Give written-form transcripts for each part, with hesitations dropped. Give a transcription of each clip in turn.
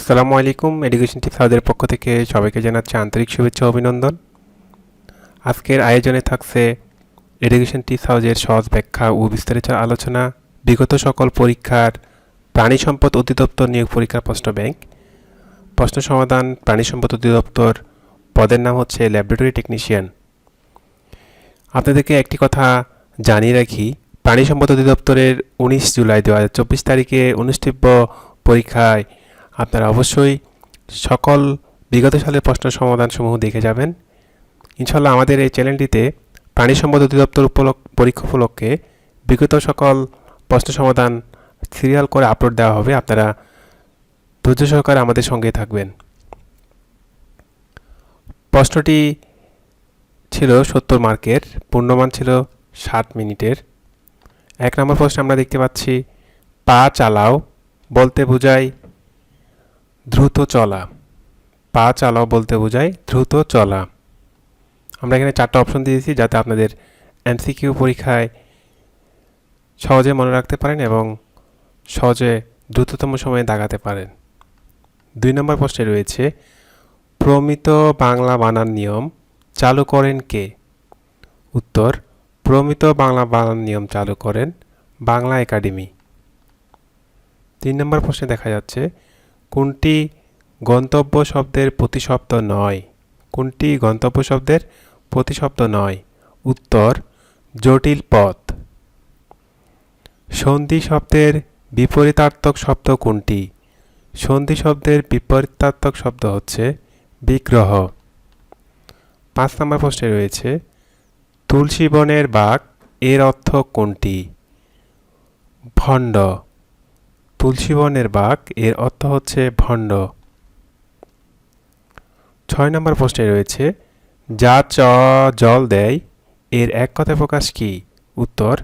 আসসালামু আলাইকুম। Education tips হাউসের পক্ষ থেকে সবাইকে জানাচ্ছি আন্তরিক শুভেচ্ছা ও অভিনন্দন। আজকের আয়োজনে থাকছে এডুকেশন টিপস হাউসের সহজ ব্যাখ্যা ও বিস্তারিত আলোচনা, বিগত সকল পরীক্ষার প্রাণী সম্পদ অধিদপ্তর নিয়োগ পরীক্ষার প্রশ্ন ব্যাংক, প্রশ্ন সমাধান। প্রাণী সম্পদ অধিদপ্তর পদের নাম হচ্ছে ল্যাবরেটরি টেকনিশিয়ান। আপনাদেরকে একটি কথা জানিয়ে রাখি, প্রাণী সম্পদ অধিদপ্তরের 19 জুলাই 2024 তারিখে অনুষ্ঠিত পরীক্ষায় আপনারা অবশ্যই সকল বিগত সালের প্রশ্ন সমাধানসমূহ দেখে যাবেন। ইনশাল্লাহ আমাদের এই চ্যানেলটিতে প্রাণী সম্পদ অধিদপ্তর পরীক্ষা উপলক্ষে বিগত সকল প্রশ্ন সমাধান সিরিয়াল করে আপলোড দেওয়া হবে। আপনারা ধৈর্য সহকারে আমাদের সঙ্গে থাকবেন। প্রশ্নটি ছিল 70 মার্কের, পূর্ণমান ছিল 60 মিনিটের। 1 নম্বর প্রশ্নে আমরা দেখতে পাচ্ছি, পা চালাও বলতে বোঝায় দ্রুত চলা। পা চালাও বলতে বোঝায় দ্রুত চলা। আমরা এখানে 4টা অপশন দিয়েছি যাতে আপনাদের এমসিকিউ পরীক্ষায় সহজে মনে রাখতে পারেন এবং সহজে দ্রুততম সময়ে দাগাতে পারেন। 2 নম্বর প্রশ্নে রয়েছে, প্রমিত বাংলা বানান নিয়ম চালু করেন কে? উত্তর, প্রমিত বাংলা বানান নিয়ম চালু করেন বাংলা একাডেমি। 3 নম্বর প্রশ্নে দেখা যাচ্ছে, কোনটি গন্তব্য শব্দের প্রতিশব্দ নয়? কোনটি গন্তব্য শব্দের প্রতিশব্দ নয়? উত্তর, জটিল পথ। সন্ধি শব্দের বিপরীতার্থক শব্দ কোনটি? সন্ধি শব্দের বিপরীতার্থক শব্দ হচ্ছে বিগ্রহ। 5 নম্বর প্রশ্নে রয়েছে, তুলসী বনের বাঘ এর অর্থ কোনটি? ভণ্ড। তুলসী বনের বাঘ এর অর্থ হচ্ছে ভণ্ড। 6 নম্বর প্রশ্নে রয়েছে, যা জল দেয় এর এক কথায় প্রকাশ কি? উত্তর,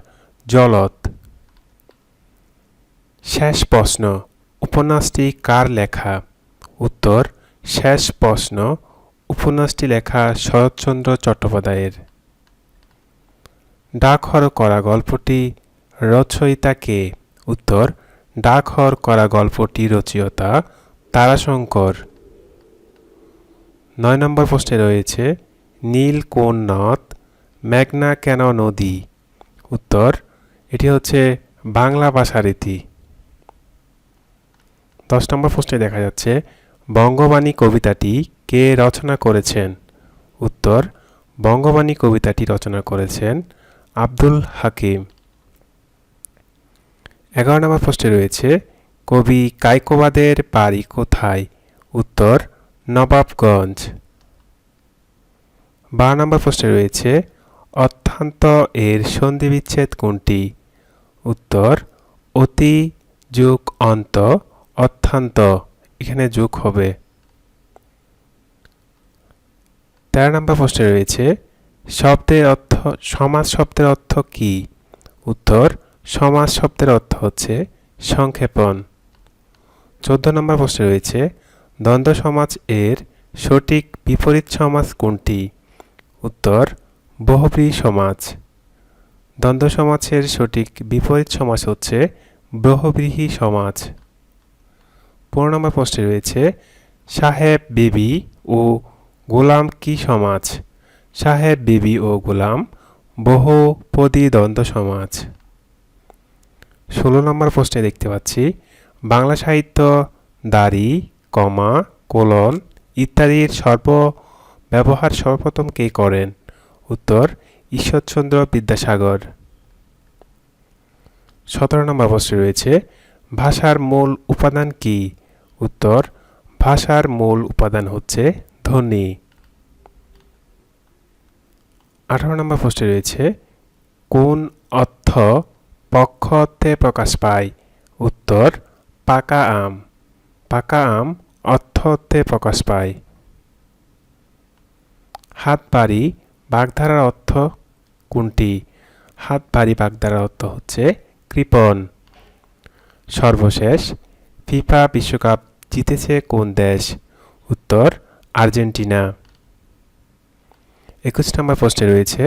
জলদ। শেষ প্রশ্ন, উপন্যাসটি কার লেখা? উত্তর, শেষ প্রশ্ন উপন্যাসটি লেখা শরৎচন্দ্র চট্টোপাধ্যায়ের। ডাকঘর করা গল্পটি রচয়িতা কে? উত্তর, ডাকঘর করা গল্পটি রচয়িতা তারাশঙ্কর। 9 নম্বর প্রশ্নে রয়েছে, নীল কোন নদ, মেঘনা কেন নদী? উত্তর, এটি হচ্ছে বাংলা ভাষা রীতি। 10 নম্বর প্রশ্নে দেখা যাচ্ছে, বঙ্গবাণী কবিতাটি কে রচনা করেছেন? উত্তর, বঙ্গবাণী কবিতাটি রচনা করেছেন আব্দুল হাকিম। 11 নম্বর প্রশ্নে রয়েছে, কবি কায়কোবাদের বাড়ি কোথায়? উত্তর, নবাবগঞ্জ। 12 নম্বর প্রশ্নে রয়েছে, অর্থান্ত এর সন্ধিবিচ্ছেদ কোনটি? উত্তর, অতি যোগ অন্ত অর্থান্ত, এখানে যোগ হবে। 13 নম্বর প্রশ্নে রয়েছে, শব্দের অর্থ সমাস শব্দের অর্থ কি? উত্তর, সমাস শব্দের অর্থ হচ্ছে সংক্ষেপণ। 14 নম্বর প্রশ্নে রয়েছে, দ্বন্দ্ব সমাস এর সঠিক বিপরীত সমাস কোনটি? উত্তর, বহুব্রীহি সমাস। দ্বন্দ্ব সমাসের সঠিক বিপরীত সমাস হচ্ছে বহুব্রীহি সমাস। 15 নম্বর প্রশ্নে রয়েছে, সাহেব বিবি ও গোলাম কি সমাস? সাহেব বিবি ও গোলাম বহুপদী দ্বন্দ্ব সমাস। 16 নম্বর প্রশ্নে দেখতে পাচ্ছি, বাংলা সাহিত্য দাড়ি, কমা, কোলন ইত্যাদির ব্যবহার সর্বপ্রথম কে করেন? উত্তর, ঈশ্বরচন্দ্র বিদ্যাসাগর। 17 নম্বর প্রশ্নে রয়েছে, ভাষার মূল উপাদান কি? উত্তর, ভাষার মূল উপাদান হচ্ছে ধ্বনি। 18 নম্বর প্রশ্নে রয়েছে, কোন অর্থ পক্ষ অর্থে প্রকাশ পায়? উত্তর, পাকা আম। পাকা আম অর্থ অর্থে প্রকাশ পায়। হাত বাড়ি বাগধারার অর্থ কোনটি? হাত বাড়ি বাগধারার অর্থ হচ্ছে কৃপণ। সর্বশেষ, ফিফা বিশ্বকাপ জিতেছে কোন দেশ? উত্তর, আর্জেন্টিনা। 21 নম্বর প্রশ্নে রয়েছে,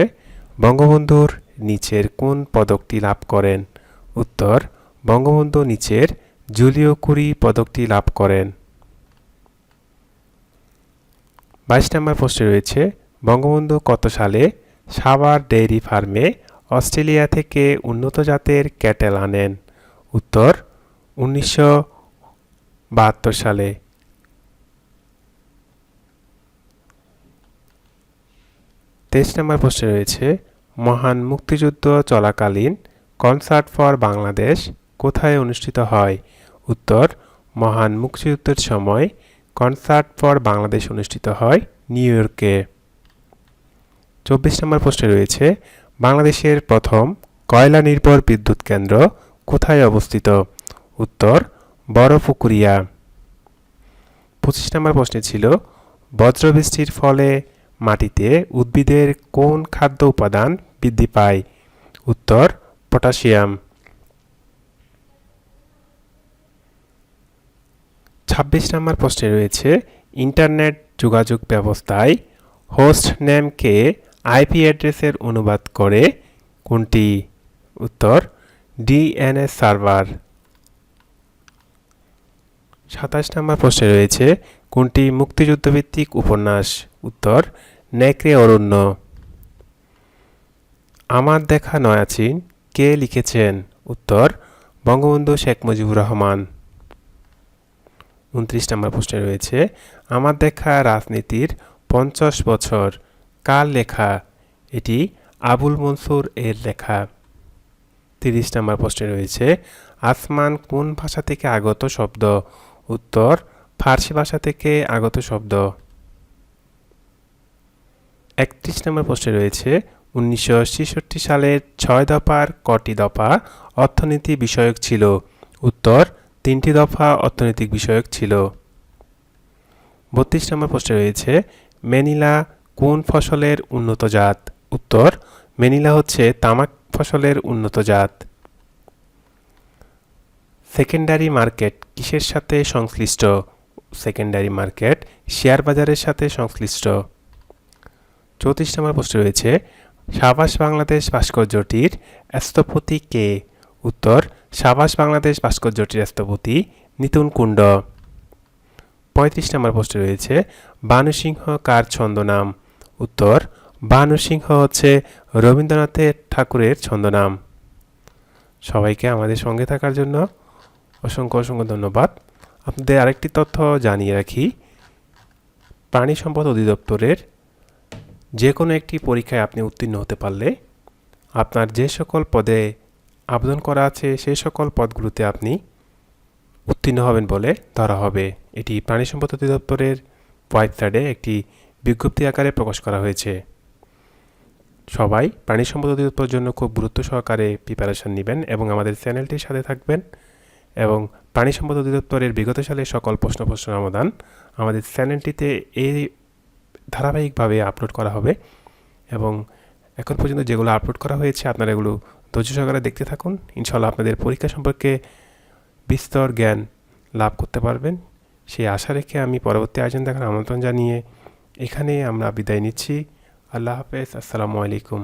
বঙ্গবন্ধুর নিচের কোন পদকটি লাভ করেন? উত্তর, বঙ্গবন্ধু নিচের জুলিও কুরি পদকটি লাভ করেন। 22 নম্বর প্রশ্নে রয়েছে বঙ্গবন্ধু কত সালে সাভার ডেইরি ফার্মে অস্ট্রেলিয়া থেকে উন্নত জাতের ক্যাটেল আনেন? উত্তর 1972 সালে। 23 নম্বর প্রশ্নে রয়েছে মহান মুক্তিযুদ্ধ চলাকালীন কনসার্ট ফর বাংলাদেশ কোথায় অনুষ্ঠিত হয়? উত্তর মহান মুক্তিযুদ্ধের সময় কনসার্ট ফর বাংলাদেশ অনুষ্ঠিত হয় নিউ ইয়র্কে। 24 নম্বর প্রশ্নে রয়েছে বাংলাদেশের প্রথম কয়লা নির্ভর বিদ্যুৎ কেন্দ্র কোথায় অবস্থিত? উত্তর বড়পুকুরিয়া। 25 নম্বর প্রশ্নে ছিল বজ্রবৃষ্টির ফলে মাটিতে উদ্ভিদের কোন খাদ্য উপাদান বৃদ্ধি পায়? উত্তর পটাশিয়াম। 26 নম্বর প্রশ্নে রয়েছে ইন্টারনেট যোগাযোগ ব্যবস্থায় হোস্ট নেমকে আইপি অ্যাড্রেসের অনুবাদ করে কোনটি? উত্তর ডিএনএস সার্ভার। 27 নম্বর প্রশ্নে রয়েছে কোনটি মুক্তিযুদ্ধভিত্তিক উপন্যাস? উত্তর নেকড়ে অরণ্য। আমার দেখা নয়াচীন কে লিখেছেন? উত্তর বঙ্গবন্ধু শেখ মুজিবুর রহমান। 29 নম্বর প্রশ্নে রয়েছে আমার দেখা রাজনীতির 50 বছর কার লেখা? এটি আবুল মনসুর এর লেখা। 30 নম্বর প্রশ্নে রয়েছে আসমান কোন ভাষা থেকে আগত শব্দ? উত্তর ফার্সি ভাষা থেকে আগত শব্দ। 31 নম্বর প্রশ্নে রয়েছে 1966 সালের 6 দফার কটি দফা অর্থনীতি বিষয়ক ছিল? উত্তর 3টি দফা অর্থনৈতিক বিষয়ক ছিল। 32 নম্বর প্রশ্নে রয়েছে ম্যানিলা কোন ফসলের উন্নত জাত? উত্তর ম্যানিলা হচ্ছে তামাক ফসলের উন্নত জাত। সেকেন্ডারি মার্কেট কিসের সাথে সংশ্লিষ্ট? সেকেন্ডারি মার্কেট শেয়ার বাজারের সাথে সংশ্লিষ্ট। 34 নম্বর প্রশ্ন রয়েছে সাবাস বাংলাদেশ ভাস্কর্যটির স্থপতি কে? উত্তর সাবাস বাংলাদেশ ভাস্কর্যটির স্থপতি নিতুন কুণ্ড। 35 নম্বর প্রশ্ন রয়েছে বানু সিংহ কার ছন্দনাম? উত্তর বানু সিংহ হচ্ছে রবীন্দ্রনাথ ঠাকুরের ছন্দনাম। সবাইকে আমাদের সঙ্গে থাকার জন্য অসংখ্য অসংখ্য ধন্যবাদ। আপনাদের আরেকটি তথ্য জানিয়ে রাখি, প্রাণী সম্পদ অধিদপ্তরের যে কোনো একটি পরীক্ষায় আপনি উত্তীর্ণ হতে পারলে আপনার যে সকল পদে আবেদন করা আছে সেই সকল পদগুলোতে আপনি উত্তীর্ণ হবেন বলে ধরা হবে। এটি প্রাণী সম্পদ অধিদপ্তরের ওয়েবসাইটে একটি বিজ্ঞপ্তি আকারে প্রকাশ করা হয়েছে। সবাই প্রাণী সম্পদ অধিদপ্তরের জন্য খুব গুরুত্ব সহকারে প্রিপারেশন নেবেন এবং আমাদের চ্যানেলটির সাথে থাকবেন এবং প্রাণী সম্পদ অধিদপ্তরের বিগত সালের সকল প্রশ্ন সমাধান আমাদের চ্যানেলটিতে এই ধারাবাহিকভাবে আপলোড করা হবে এবং এখন পর্যন্ত যেগুলো আপলোড করা হয়েছে আপনারা এগুলো ধৈর্য সহকারে দেখতে থাকুন। ইনশাআল্লাহ আপনাদের পরীক্ষা সম্পর্কে বিস্তর জ্ঞান লাভ করতে পারবেন সেই আশা রেখে আমি পরবর্তী আয়োজন দেখার আমন্ত্রণ জানিয়ে এখানে আমরা বিদায় নিচ্ছি। আল্লাহ হাফেজ। আসসালামু আলাইকুম।